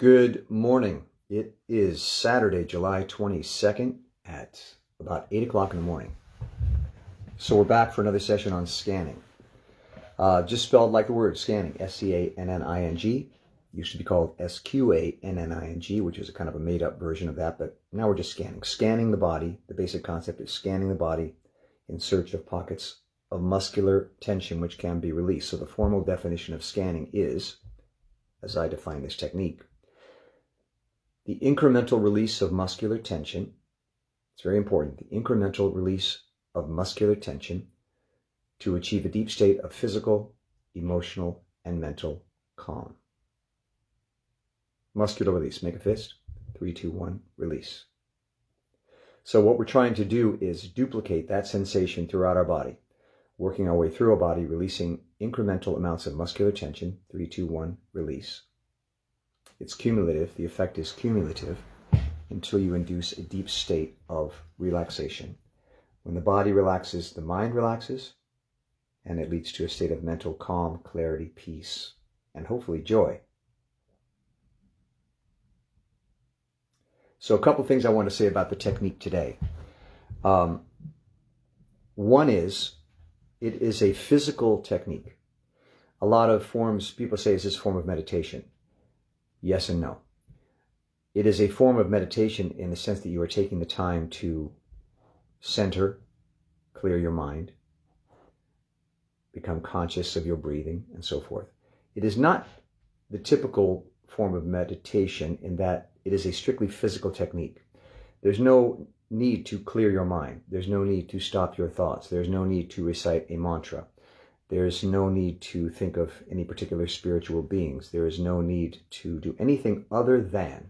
Good morning. It is Saturday, July 22nd at about 8 o'clock in the morning. So we're back for another session on scanning. Just spelled like the word scanning, S-C-A-N-N-I-N-G. Used to be called S-Q-A-N-N-I-N-G, which is a kind of a made-up version of that, but now we're just scanning. Scanning the body. The basic concept is scanning the body in search of pockets of muscular tension which can be released. So the formal definition of scanning is, as I define this technique, the incremental release of muscular tension. It's very important. The incremental release of muscular tension to achieve a deep state of physical, emotional, and mental calm. Muscular release. Make a fist. 3, 2, 1, release. So what we're trying to do is duplicate that sensation throughout our body, working our way through our body, releasing incremental amounts of muscular tension. 3, 2, 1, release. It's cumulative. The effect is cumulative until you induce a deep state of relaxation. When the body relaxes, the mind relaxes, and it leads to a state of mental calm, clarity, peace, and hopefully joy. So a couple things I want to say about the technique today. One is, it is a physical technique. A lot of forms, people say, is this a form of meditation? Yes and no. It is a form of meditation in the sense that you are taking the time to center, clear your mind, become conscious of your breathing, and so forth. It is not the typical form of meditation in that it is a strictly physical technique. There's no need to clear your mind. There's no need to stop your thoughts. There's no need to recite a mantra. There's no need to think of any particular spiritual beings. There is no need to do anything other than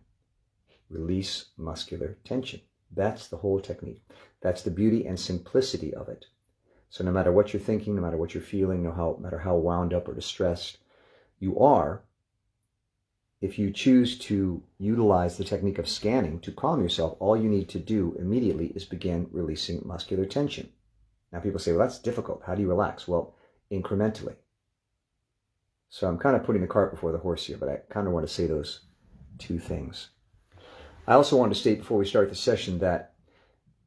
release muscular tension. That's the whole technique. That's the beauty and simplicity of it. So no matter what you're thinking, no matter what you're feeling, no matter how wound up or distressed you are, if you choose to utilize the technique of scanning to calm yourself, all you need to do immediately is begin releasing muscular tension. Now people say, well, that's difficult. How do you relax? Well, incrementally. So I'm kind of putting the cart before the horse here, but I kind of want to say those two things. I also want to state before we start the session that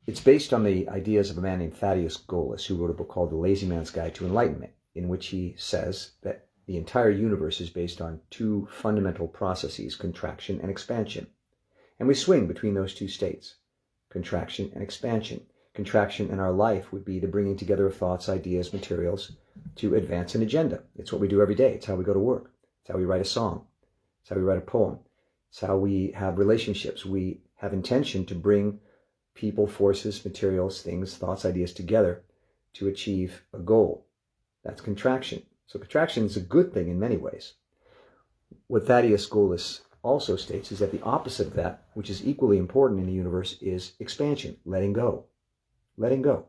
it's based on the ideas of a man named Thaddeus Golas, who wrote a book called The Lazy Man's Guide to Enlightenment, in which he says that the entire universe is based on two fundamental processes, contraction and expansion. And we swing between those two states, contraction and expansion. Contraction in our life would be the bringing together of thoughts, ideas, materials to advance an agenda. It's what we do every day. It's how we go to work. It's how we write a song. It's how we write a poem. It's how we have relationships. We have intention to bring people, forces, materials, things, thoughts, ideas together to achieve a goal. That's contraction. So contraction is a good thing in many ways. What Thaddeus Golas also states is that the opposite of that, which is equally important in the universe, is expansion, letting go. Letting go.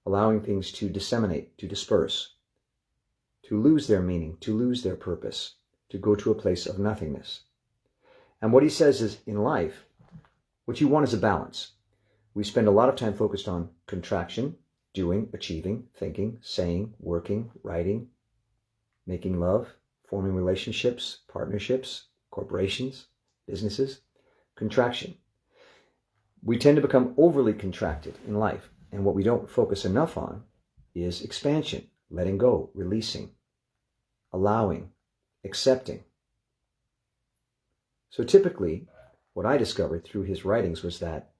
Allowing things to disseminate, to disperse, to lose their meaning, to lose their purpose, to go to a place of nothingness. And what he says is, in life, what you want is a balance. We spend a lot of time focused on contraction, doing, achieving, thinking, saying, working, writing, making love, forming relationships, partnerships, corporations, businesses. Contraction. We tend to become overly contracted in life, and what we don't focus enough on is expansion, letting go, releasing, allowing, accepting. So typically, what I discovered through his writings was that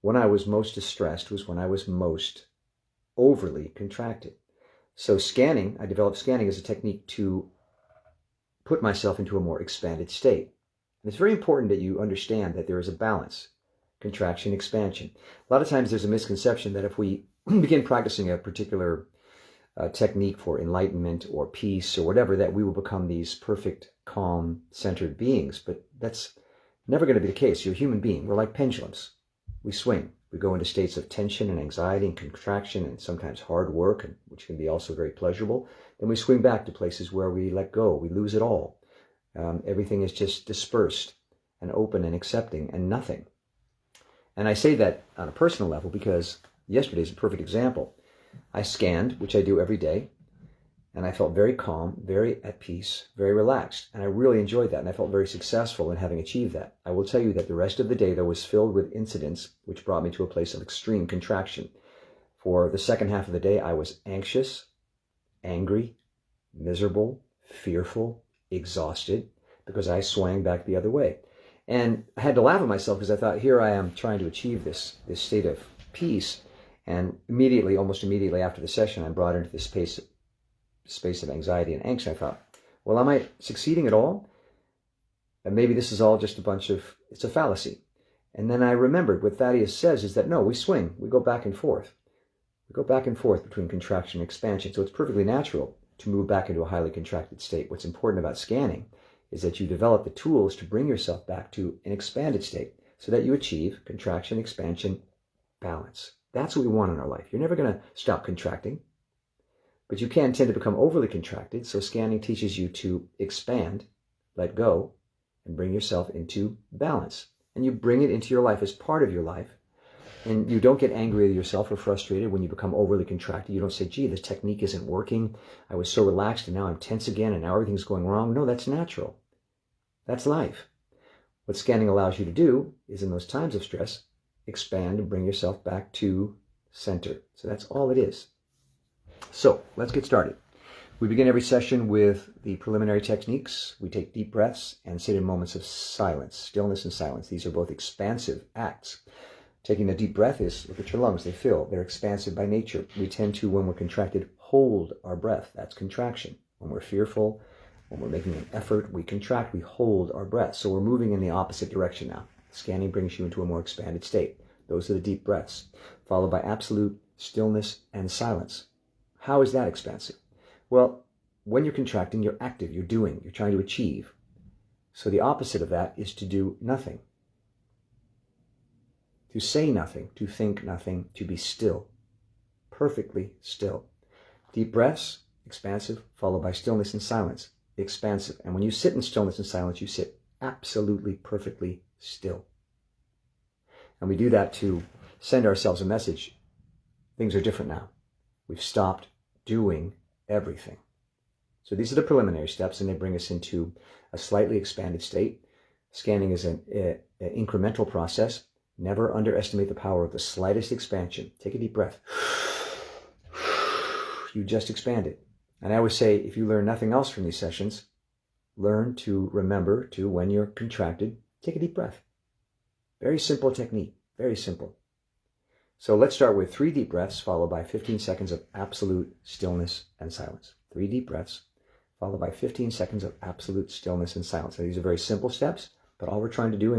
when I was most distressed was when I was most overly contracted. So scanning, I developed scanning as a technique to put myself into a more expanded state. And it's very important that you understand that there is a balance. Contraction, expansion. A lot of times there's a misconception that if we begin practicing a particular technique for enlightenment or peace or whatever, that we will become these perfect, calm, centered beings. But that's never going to be the case. You're a human being. We're like pendulums. We swing. We go into states of tension and anxiety and contraction and sometimes hard work, which can be also very pleasurable. Then we swing back to places where we let go. We lose it all. Everything is just dispersed and open and accepting and nothing. And I say that on a personal level because yesterday is a perfect example. I scanned, which I do every day, And I felt very calm, very at peace, very relaxed. And I really enjoyed that. And I felt very successful in having achieved that. I will tell you that the rest of the day, though, was filled with incidents which brought me to a place of extreme contraction. For the second half of the day, I was anxious, angry, miserable, fearful, exhausted, because I swang back the other way. And I had to laugh at myself because I thought, here I am trying to achieve this state of peace. And immediately, almost immediately after the session, I'm brought into this space of anxiety and angst. I thought, well, am I succeeding at all? And maybe this is all just it's a fallacy. And then I remembered what Thaddeus says is that, no, we swing. We go back and forth. We go back and forth between contraction and expansion. So it's perfectly natural to move back into a highly contracted state. What's important about scanning is that you develop the tools to bring yourself back to an expanded state so that you achieve contraction, expansion, balance. That's what we want in our life. You're never going to stop contracting, but you can tend to become overly contracted. So scanning teaches you to expand, let go, and bring yourself into balance. And you bring it into your life as part of your life. And you don't get angry at yourself or frustrated when you become overly contracted. You don't say, gee, this technique isn't working. I was so relaxed and now I'm tense again and now everything's going wrong. No, that's natural. That's life. What scanning allows you to do is, in those times of stress, expand and bring yourself back to center. So that's all it is. So let's get started. We begin every session with the preliminary techniques. We take deep breaths and sit in moments of silence, stillness and silence. These are both expansive acts. Taking a deep breath is, look at your lungs, they fill. They're expansive by nature. We tend to, when we're contracted, hold our breath. That's contraction. When we're fearful, when we're making an effort, we contract, we hold our breath. So we're moving in the opposite direction now. Scanning brings you into a more expanded state. Those are the deep breaths, followed by absolute stillness and silence. How is that expansive? Well, when you're contracting, you're active, you're doing, you're trying to achieve. So the opposite of that is to do nothing. To say nothing, to think nothing, to be still, perfectly still. Deep breaths, expansive, followed by stillness and silence, expansive. And when you sit in stillness and silence, you sit absolutely, perfectly still. And we do that to send ourselves a message. Things are different now. We've stopped doing everything. So these are the preliminary steps, and they bring us into a slightly expanded state. Scanning is an incremental process. Never underestimate the power of the slightest expansion. Take a deep breath. You just expanded. And I always say, if you learn nothing else from these sessions, learn to remember to, when you're contracted, take a deep breath. Very simple technique. Very simple. So let's start with 3 deep breaths, followed by 15 seconds of absolute stillness and silence. 3 deep breaths, followed by 15 seconds of absolute stillness and silence. Now, these are very simple steps, but all we're trying to do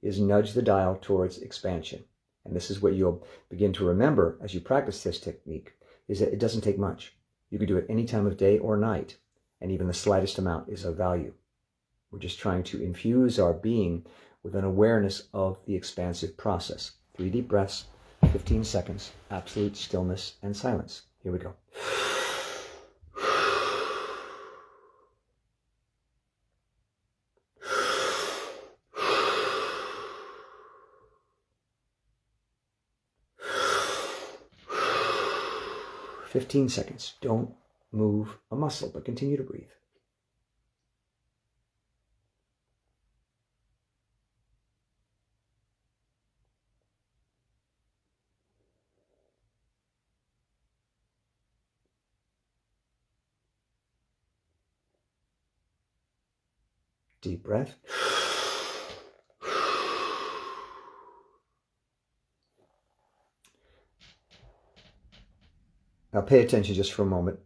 is nudge the dial towards expansion. And this is what you'll begin to remember as you practice this technique, is that it doesn't take much. You can do it any time of day or night, and even the slightest amount is of value. We're just trying to infuse our being with an awareness of the expansive process. 3 deep breaths, 15 seconds, absolute stillness and silence. Here we go. "15 seconds. Don't move a muscle, but continue to breathe. Deep breath. Now pay attention just for a moment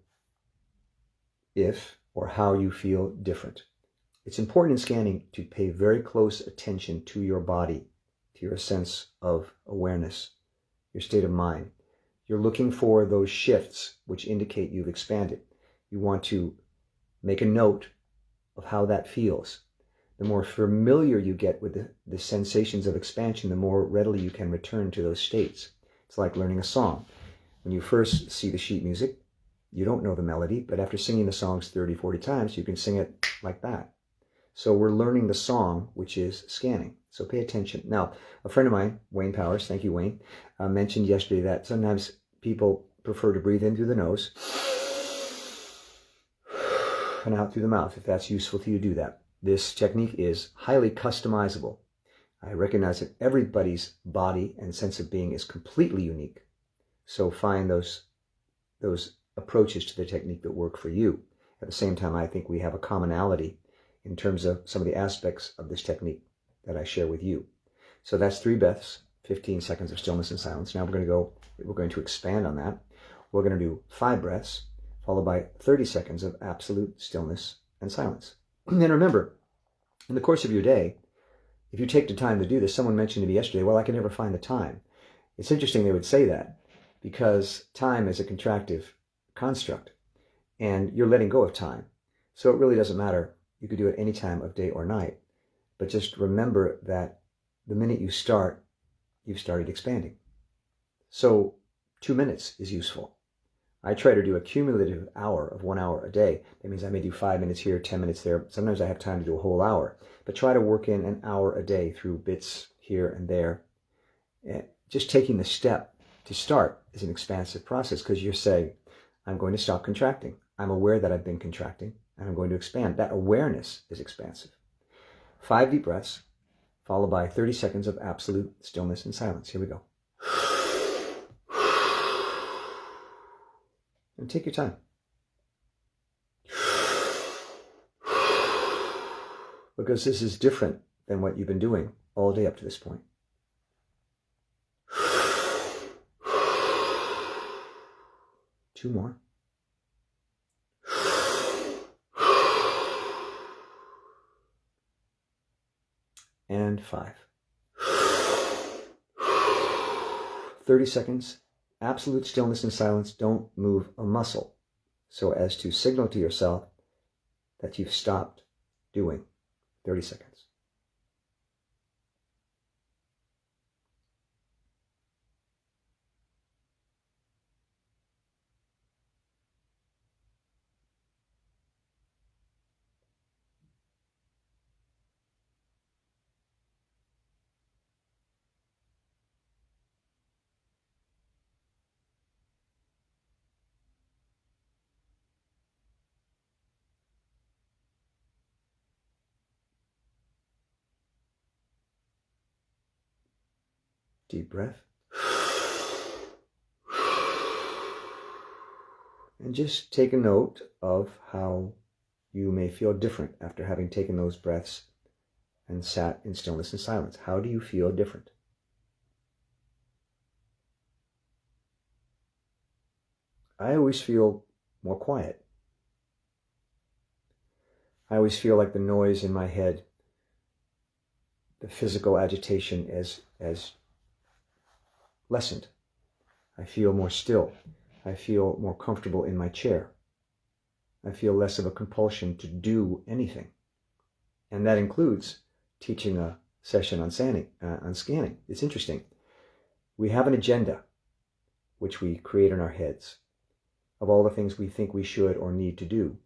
if or how you feel different. It's important in scanning to pay very close attention to your body, to your sense of awareness, your state of mind. You're looking for those shifts which indicate you've expanded. You want to make a note of how that feels. The more familiar you get with the sensations of expansion, the more readily you can return to those states. It's like learning a song. When you first see the sheet music, you don't know the melody, but after singing the songs 30, 40 times, you can sing it like that. So we're learning the song, which is scanning. So pay attention. Now, a friend of mine, Wayne Powers, thank you, Wayne, mentioned yesterday that sometimes people prefer to breathe in through the nose and out through the mouth. If that's useful to you, do that. This technique is highly customizable. I recognize that everybody's body and sense of being is completely unique. So find those approaches to the technique that work for you. At the same time, I think we have a commonality in terms of some of the aspects of this technique that I share with you. So that's 3 breaths, 15 seconds of stillness and silence. Now we're going to expand on that. We're going to do 5 breaths, followed by 30 seconds of absolute stillness and silence. And remember, in the course of your day, if you take the time to do this, someone mentioned to me yesterday, well, I can never find the time. It's interesting they would say that, because time is a contractive construct, and you're letting go of time. So it really doesn't matter. You could do it any time of day or night. But just remember that the minute you start, you've started expanding. So 2 minutes is useful. I try to do a cumulative hour of 1 hour a day. That means I may do 5 minutes here, 10 minutes there. Sometimes I have time to do a whole hour. But try to work in an hour a day through bits here and there. And just taking the step to start is an expansive process, because you're saying, I'm going to stop contracting. I'm aware that I've been contracting, and I'm going to expand. That awareness is expansive. 5 deep breaths, followed by 30 seconds of absolute stillness and silence. Here we go. And take your time. Because this is different than what you've been doing all day up to this point. Two more. And 5. 30 seconds. Absolute stillness and silence. Don't move a muscle, so as to signal to yourself that you've stopped doing. 30 seconds. Deep breath. And just take a note of how you may feel different after having taken those breaths and sat in stillness and silence. How do you feel different? I always feel more quiet. I always feel like the noise in my head, the physical agitation as lessened. I feel more still. I feel more comfortable in my chair. I feel less of a compulsion to do anything. And that includes teaching a session on scanning. It's interesting. We have an agenda, which we create in our heads, of all the things we think we should or need to do.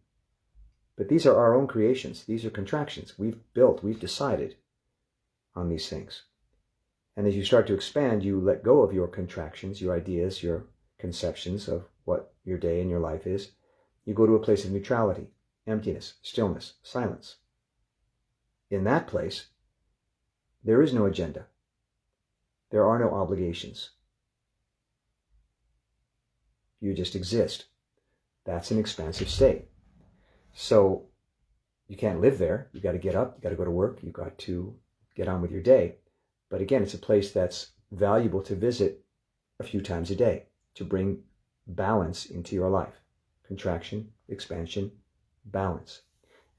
But these are our own creations. These are contractions. We've decided on these things. And as you start to expand, you let go of your contractions, your ideas, your conceptions of what your day and your life is. You go to a place of neutrality, emptiness, stillness, silence. In that place, there is no agenda. There are no obligations. You just exist. That's an expansive state. So you can't live there. You've got to get up, you've got to go to work, you've got to get on with your day. But again, it's a place that's valuable to visit a few times a day to bring balance into your life. Contraction, expansion, balance.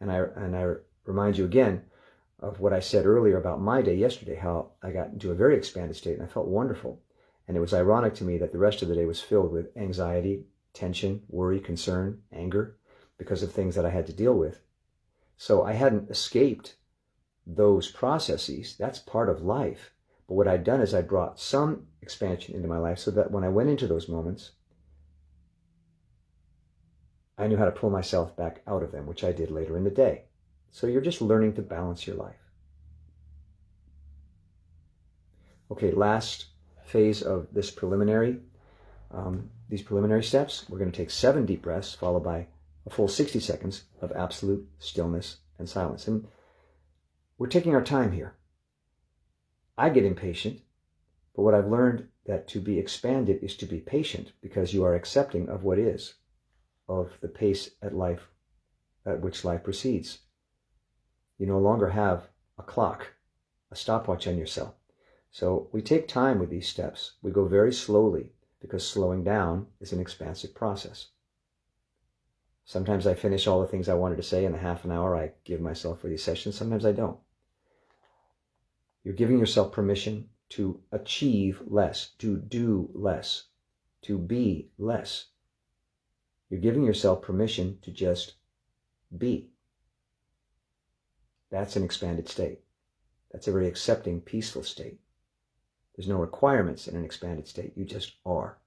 And I remind you again of what I said earlier about my day yesterday, how I got into a very expanded state and I felt wonderful. And it was ironic to me that the rest of the day was filled with anxiety, tension, worry, concern, anger, because of things that I had to deal with. So I hadn't escaped those processes. That's part of life. But what I'd done is I brought some expansion into my life so that when I went into those moments, I knew how to pull myself back out of them, which I did later in the day. So you're just learning to balance your life. Okay, last phase of this these preliminary steps. We're going to take 7 deep breaths, followed by a full 60 seconds of absolute stillness and silence. And we're taking our time here. I get impatient, but what I've learned that to be expanded is to be patient, because you are accepting of what is, of the pace at which life proceeds. You no longer have a clock, a stopwatch on yourself. So we take time with these steps. We go very slowly, because slowing down is an expansive process. Sometimes I finish all the things I wanted to say in the half an hour I give myself for these sessions. Sometimes I don't. You're giving yourself permission to achieve less, to do less, to be less. You're giving yourself permission to just be. That's an expanded state. That's a very accepting, peaceful state. There's no requirements in an expanded state. You just are.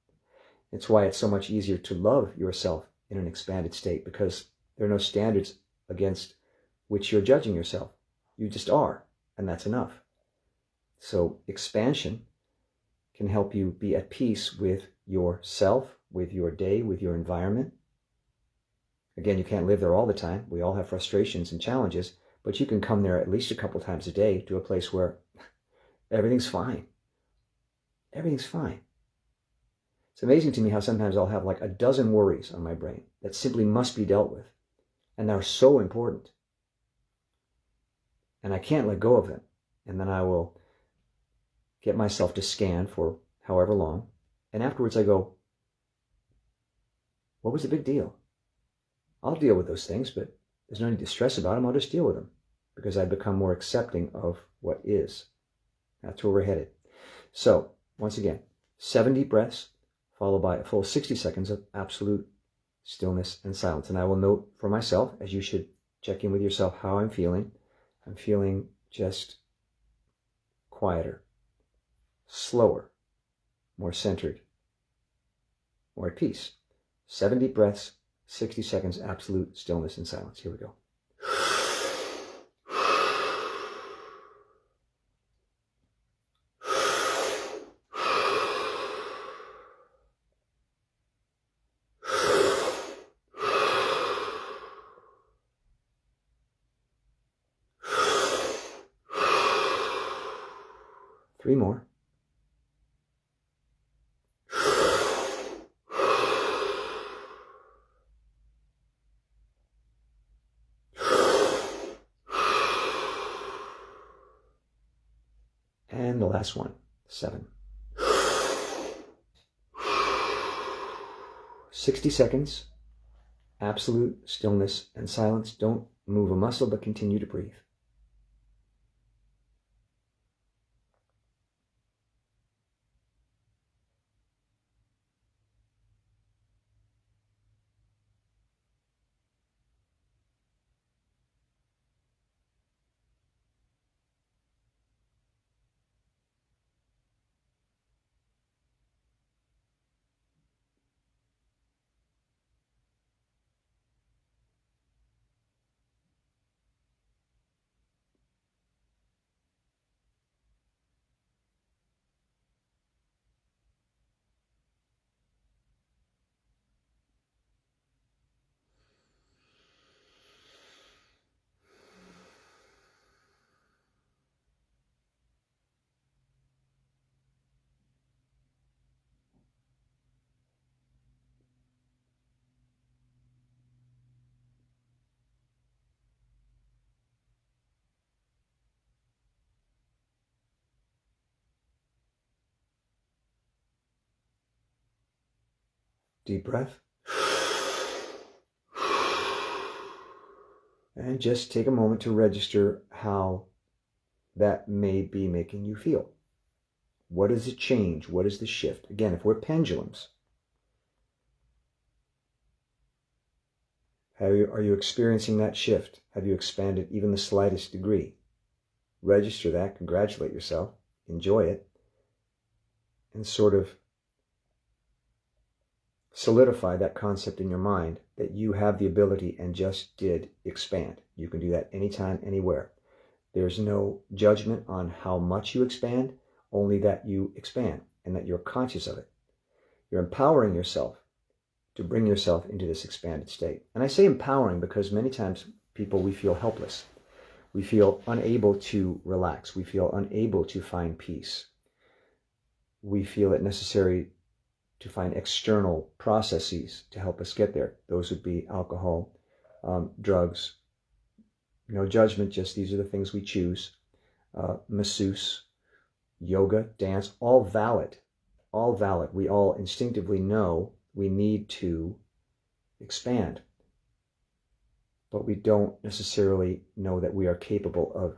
It's why it's so much easier to love yourself in an expanded state, because there are no standards against which you're judging yourself. You just are, and that's enough. So expansion can help you be at peace with yourself, with your day, with your environment. Again, you can't live there all the time. We all have frustrations and challenges, but you can come there at least a couple times a day to a place where everything's fine. Everything's fine. It's amazing to me how sometimes I'll have like a dozen worries on my brain that simply must be dealt with, and they're so important. And I can't let go of them. And then I will get myself to scan for however long, and afterwards I go, what was the big deal? I'll deal with those things, but there's no need to stress about them. I'll just deal with them, because I become more accepting of what is. That's where we're headed. So, once again, 7 deep breaths, followed by a full 60 seconds of absolute stillness and silence. And I will note for myself, as you should check in with yourself, how I'm feeling. I'm feeling just quieter, slower, more centered, more at peace. 7 deep breaths, 60 seconds, absolute stillness and silence. Here we go. Three more. And the last one, 7. 60 seconds, absolute stillness and silence. Don't move a muscle, but continue to breathe. Deep breath. And just take a moment to register how that may be making you feel. What is the change? What is the shift? Again, if we're pendulums, are you experiencing that shift? Have you expanded even the slightest degree? Register that, congratulate yourself, enjoy it, and sort of solidify that concept in your mind that you have the ability and just did expand. You can do that anytime, anywhere. There's no judgment on how much you expand, only that you expand and that you're conscious of it. You're empowering yourself to bring yourself into this expanded state. And I say empowering because many times we feel helpless. We feel unable to relax. We feel unable to find peace. We feel it necessary to find external processes to help us get there. Those would be alcohol, drugs. No judgment, just these are the things we choose. Masseuse, yoga, dance, all valid. All valid. We all instinctively know we need to expand. But we don't necessarily know that we are capable of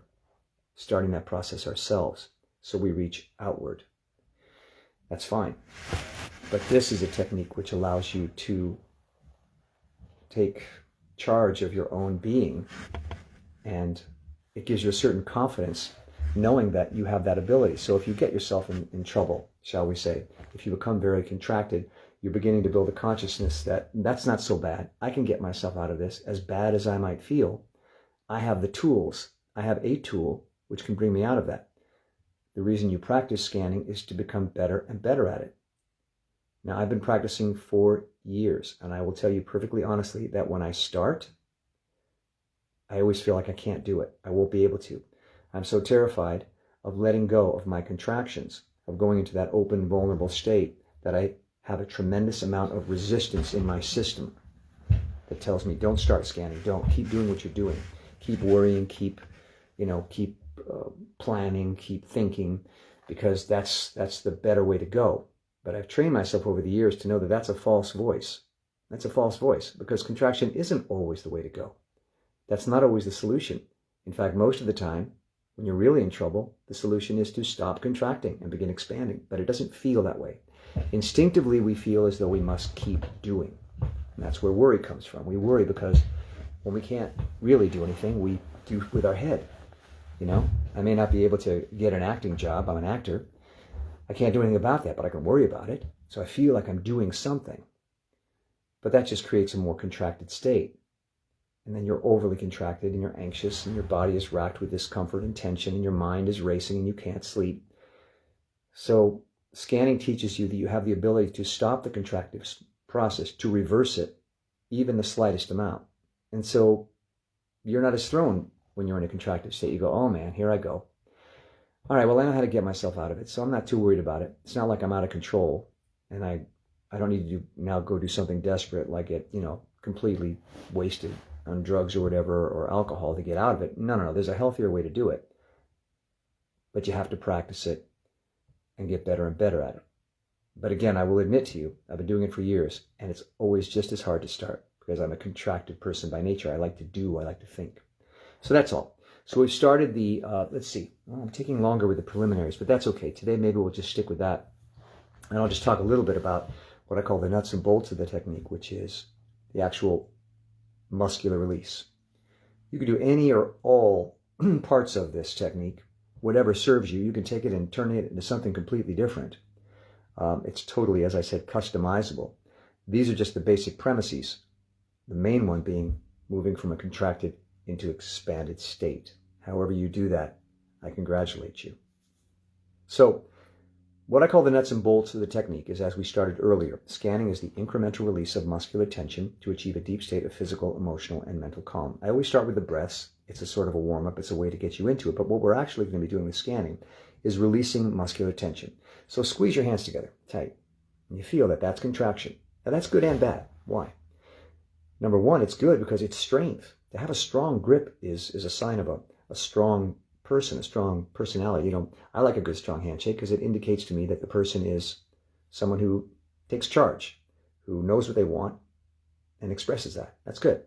starting that process ourselves. So we reach outward. That's fine. But this is a technique which allows you to take charge of your own being, and it gives you a certain confidence knowing that you have that ability. So if you get yourself in trouble, shall we say, if you become very contracted, you're beginning to build a consciousness that that's not so bad. I can get myself out of this. As bad as I might feel, I have the tools. I have a tool which can bring me out of that. The reason you practice scanning is to become better and better at it. Now, I've been practicing for years, and I will tell you perfectly honestly that when I start, I always feel like I can't do it. I won't be able to. I'm so terrified of letting go of my contractions, of going into that open, vulnerable state, that I have a tremendous amount of resistance in my system that tells me, don't start scanning, don't, keep doing what you're doing, keep worrying, keep planning, keep thinking, because that's the better way to go. But I've trained myself over the years to know that that's a false voice. That's a false voice, because contraction isn't always the way to go. That's not always the solution. In fact, most of the time, when you're really in trouble, the solution is to stop contracting and begin expanding. But it doesn't feel that way. Instinctively, we feel as though we must keep doing. And that's where worry comes from. We worry because when we can't really do anything, we do with our head. I may not be able to get an acting job. I'm an actor. I can't do anything about that, but I can worry about it. So I feel like I'm doing something. But that just creates a more contracted state. And then you're overly contracted and you're anxious and your body is racked with discomfort and tension and your mind is racing and you can't sleep. So scanning teaches you that you have the ability to stop the contractive process, to reverse it, even the slightest amount. And so you're not as thrown when you're in a contractive state. You go, oh man, here I go. All right, well, I know how to get myself out of it, so I'm not too worried about it. It's not like I'm out of control and I don't need to now go do something desperate like get, completely wasted on drugs or whatever, or alcohol to get out of it. No. There's a healthier way to do it. But you have to practice it and get better and better at it. But again, I will admit to you, I've been doing it for years, and it's always just as hard to start because I'm a contracted person by nature. I like to do, I like to think. So that's all. So we've started the, let's see, I'm taking longer with the preliminaries, but that's okay. Today, maybe we'll just stick with that. And I'll just talk a little bit about what I call the nuts and bolts of the technique, which is the actual muscular release. You can do any or all parts of this technique, whatever serves you. You can take it and turn it into something completely different. It's totally, as I said, customizable. These are just the basic premises. The main one being moving from a contracted into expanded state. However you do that, I congratulate you. So, what I call the nuts and bolts of the technique is, as we started earlier, scanning is the incremental release of muscular tension to achieve a deep state of physical, emotional, and mental calm. I always start with the breaths. It's a sort of a warm-up. It's a way to get you into it. But what we're actually going to be doing with scanning is releasing muscular tension. So squeeze your hands together, tight. And you feel that that's contraction. Now that's good and bad. Why? Number one, it's good because it's strength. To have a strong grip is a sign of a strong person, a strong personality. I like a good strong handshake because it indicates to me that the person is someone who takes charge, who knows what they want and expresses that. That's good.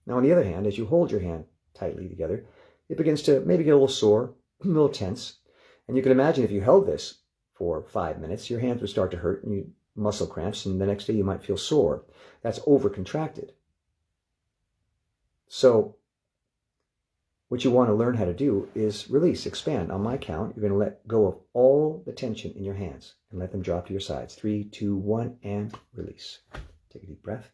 Now, on the other hand, as you hold your hand tightly together, it begins to maybe get a little sore, a little tense. And you can imagine if you held this for 5 minutes, your hands would start to hurt and you muscle cramps, and the next day you might feel sore. That's over-contracted. So what you want to learn how to do is release, expand. On my count, you're going to let go of all the tension in your hands and let them drop to your sides. 3, 2, 1, and release. Take a deep breath.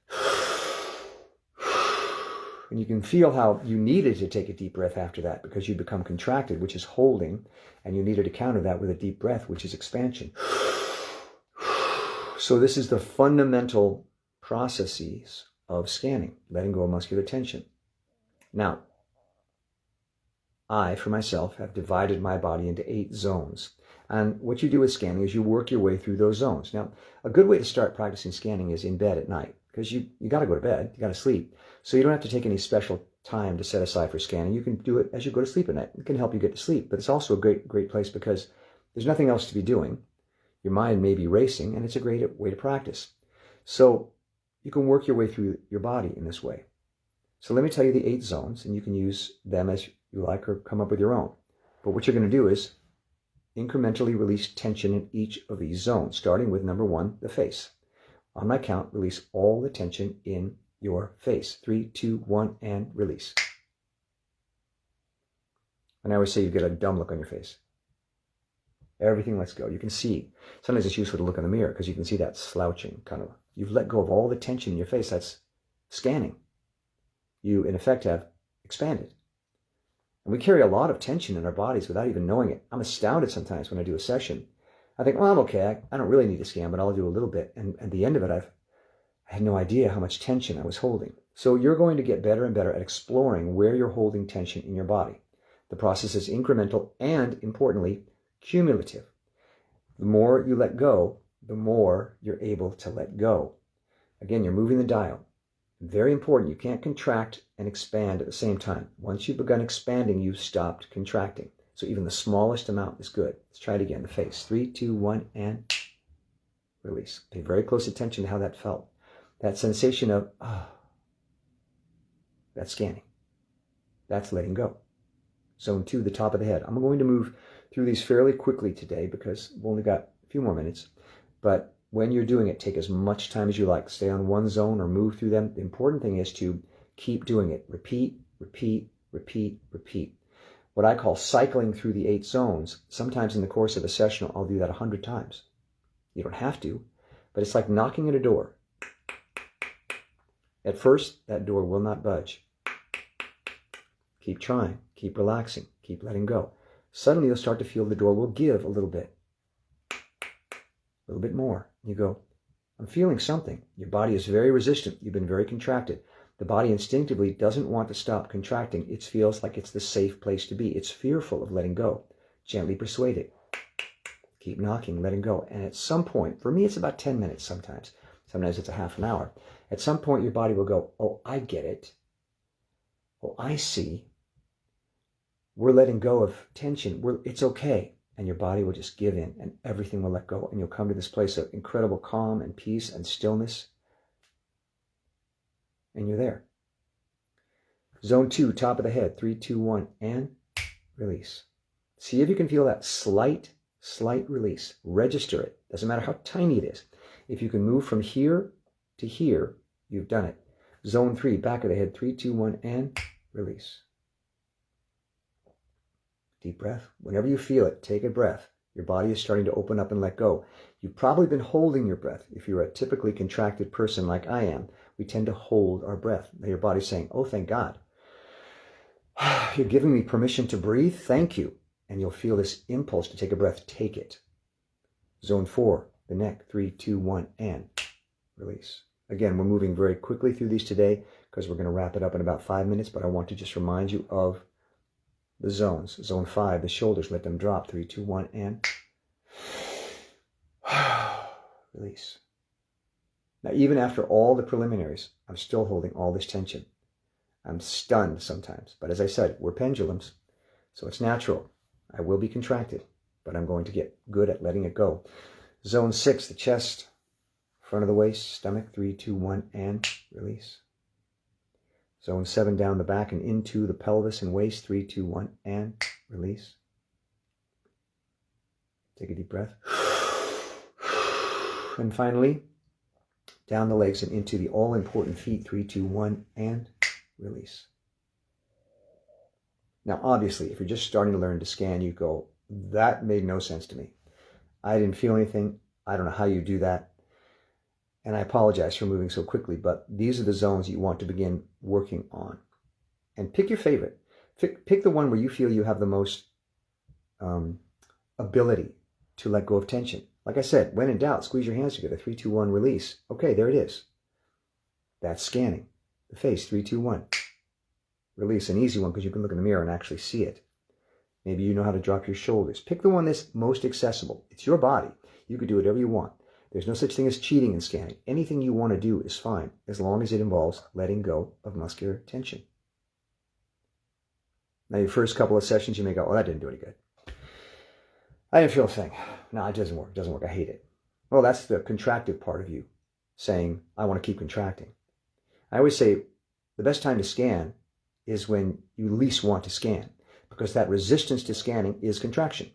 And you can feel how you needed to take a deep breath after that because you become contracted, which is holding, and you needed to counter that with a deep breath, which is expansion. So this is the fundamental processes of scanning, letting go of muscular tension. Now, I, for myself, have divided my body into 8 zones. And what you do with scanning is you work your way through those zones. Now, a good way to start practicing scanning is in bed at night, because you got to go to bed, you got to sleep. So you don't have to take any special time to set aside for scanning. You can do it as you go to sleep at night. It can help you get to sleep, but it's also a great place because there's nothing else to be doing. Your mind may be racing, and it's a great way to practice. So you can work your way through your body in this way. So let me tell you the 8 zones, and you can use them as you like or come up with your own. But what you're going to do is incrementally release tension in each of these zones, starting with number 1, the face. On my count, release all the tension in your face. 3, 2, 1, and release. And I always say you get a dumb look on your face. Everything lets go. You can see. Sometimes it's useful to look in the mirror because you can see that slouching kind of. You've let go of all the tension in your face. That's scanning. You, in effect, have expanded. And we carry a lot of tension in our bodies without even knowing it. I'm astounded sometimes when I do a session. I think, well, I'm okay. I don't really need to scan, but I'll do a little bit. And at the end of it, I had no idea how much tension I was holding. So you're going to get better and better at exploring where you're holding tension in your body. The process is incremental and, importantly, cumulative. The more you let go, the more you're able to let go. Again, you're moving the dial. Very important, you can't contract and expand at the same time. Once you've begun expanding, you've stopped contracting. So even the smallest amount is good. Let's try it again. The face. 3, 2, 1, and release. Pay very close attention to how that felt. That sensation of, that's scanning. That's letting go. Zone 2, the top of the head. I'm going to move through these fairly quickly today because we've only got a few more minutes. But when you're doing it, take as much time as you like. Stay on one zone or move through them. The important thing is to keep doing it. Repeat, repeat, repeat, repeat. What I call cycling through the 8 zones. Sometimes in the course of a session, I'll do that 100 times. You don't have to, but it's like knocking at a door. At first, that door will not budge. Keep trying, keep relaxing, keep letting go. Suddenly you'll start to feel the door will give a little bit more. You go, I'm feeling something. Your body is very resistant. You've been very contracted. The body instinctively doesn't want to stop contracting. It feels like it's the safe place to be. It's fearful of letting go. Gently persuade it. Keep knocking, letting go. And at some point, for me it's about 10 minutes sometimes. Sometimes it's a half an hour. At some point your body will go, oh, I get it. Oh, I see. We're letting go of tension. It's okay. And your body will just give in and everything will let go. And you'll come to this place of incredible calm and peace and stillness. And you're there. Zone 2, top of the head. 3, 2, 1, and release. See if you can feel that slight release. Register it. Doesn't matter how tiny it is. If you can move from here to here, you've done it. Zone 3, back of the head. 3, 2, 1, and release. Deep breath. Whenever you feel it, take a breath. Your body is starting to open up and let go. You've probably been holding your breath. If you're a typically contracted person like I am, we tend to hold our breath. Now your body's saying, oh, thank God. You're giving me permission to breathe. Thank you. And you'll feel this impulse to take a breath. Take it. Zone 4, the neck. 3, 2, 1, and release. Again, we're moving very quickly through these today because we're going to wrap it up in about 5 minutes, but I want to just remind you of the zones. Zone 5, the shoulders, let them drop. 3, 2, 1, and release. Now, even after all the preliminaries, I'm still holding all this tension. I'm stunned sometimes. But as I said, we're pendulums, so it's natural. I will be contracted, but I'm going to get good at letting it go. Zone 6, the chest, front of the waist, stomach. 3, 2, 1, and release. Zone 7, down the back and into the pelvis and waist. 3, 2, 1, and release. Take a deep breath. And finally, down the legs and into the all-important feet. 3, 2, 1, and release. Now, obviously, if you're just starting to learn to scan, you go, that made no sense to me. I didn't feel anything. I don't know how you do that. And I apologize for moving so quickly, but these are the zones you want to begin working on. And pick your favorite. Pick the one where you feel you have the most ability to let go of tension. Like I said, when in doubt, squeeze your hands together. 3, 2, 1, release. Okay, there it is. That's scanning. The face, 3, 2, 1. Release, an easy one because you can look in the mirror and actually see it. Maybe you know how to drop your shoulders. Pick the one that's most accessible. It's your body. You could do whatever you want. There's no such thing as cheating in scanning. Anything you want to do is fine, as long as it involves letting go of muscular tension. Now, your first couple of sessions, you may go, oh, that didn't do any good. I didn't feel a thing. No, it doesn't work. It doesn't work. I hate it. Well, that's the contractive part of you saying, I want to keep contracting. I always say the best time to scan is when you least want to scan, because that resistance to scanning is contraction.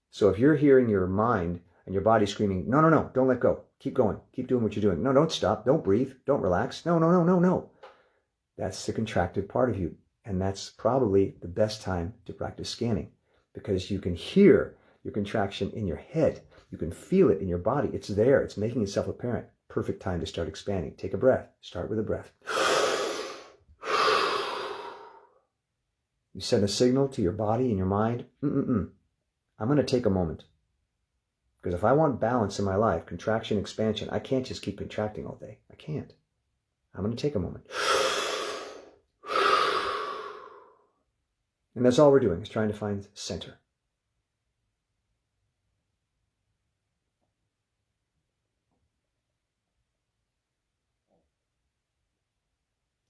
So if you're hearing your mind and your body screaming, no, no, no, don't let go. Keep going. Keep doing what you're doing. No, don't stop. Don't breathe. Don't relax. No, no, no, no, no. That's the contracted part of you. And that's probably the best time to practice scanning, because you can hear your contraction in your head. You can feel it in your body. It's there. It's making itself apparent. Perfect time to start expanding. Take a breath. Start with a breath. You send a signal to your body and your mind. I'm going to take a moment. Because if I want balance in my life, contraction, expansion, I can't just keep contracting all day. I can't. I'm going to take a moment. And that's all we're doing, is trying to find center.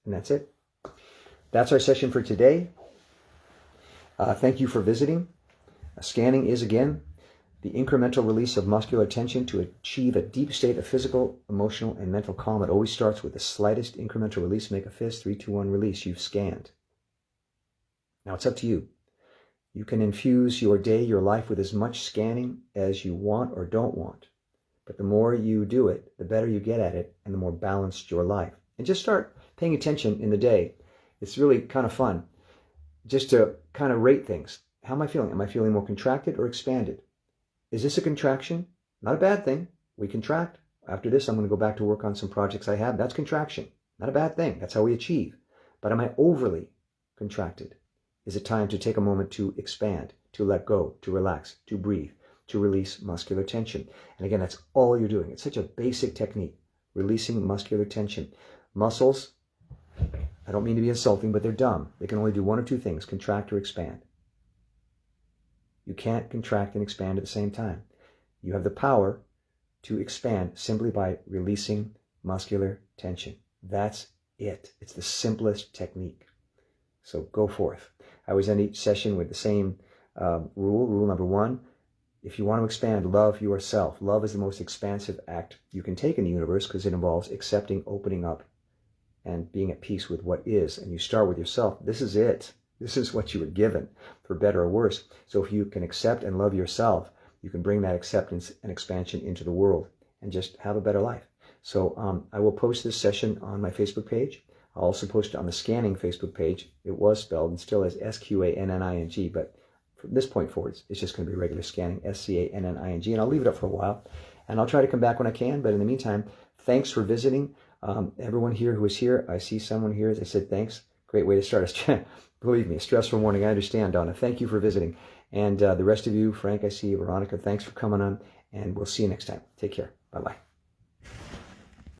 And that's it. That's our session for today. Thank you for visiting. Scanning is, again, the incremental release of muscular tension to achieve a deep state of physical, emotional, and mental calm. It always starts with the slightest incremental release. Make a fist, 3, 2, 1, release. You've scanned. Now it's up to you. You can infuse your day, your life with as much scanning as you want or don't want. But the more you do it, the better you get at it, and the more balanced your life. And just start paying attention in the day. It's really kind of fun just to kind of rate things. How am I feeling? Am I feeling more contracted or expanded? Is this a contraction? Not a bad thing. We contract. After this, I'm going to go back to work on some projects I have. That's contraction. Not a bad thing. That's how we achieve. But am I overly contracted? Is it time to take a moment to expand, to let go, to relax, to breathe, to release muscular tension? And again, that's all you're doing. It's such a basic technique, releasing muscular tension. Muscles, I don't mean to be insulting, but they're dumb. They can only do one of two things, contract or expand. You can't contract and expand at the same time. You have the power to expand simply by releasing muscular tension. That's it. It's the simplest technique. So go forth. I always end each session with the same rule. Rule number 1, if you want to expand, love yourself. Love is the most expansive act you can take in the universe, because it involves accepting, opening up, and being at peace with what is. And you start with yourself. This is it. This is what you were given, for better or worse. So if you can accept and love yourself, you can bring that acceptance and expansion into the world and just have a better life. So I will post this session on my Facebook page. I'll also post it on the scanning Facebook page. It was spelled and still as SQANNING, but from this point forward, it's just going to be regular scanning, SCANNING, and I'll leave it up for a while. And I'll try to come back when I can, but in the meantime, thanks for visiting. Everyone here who is here, I see someone here, they said thanks. Great way to start a believe me, a stressful morning. I understand, Donna. Thank you for visiting. And the rest of you, Frank, I see you, Veronica, thanks for coming on, and we'll see you next time. Take care. Bye-bye.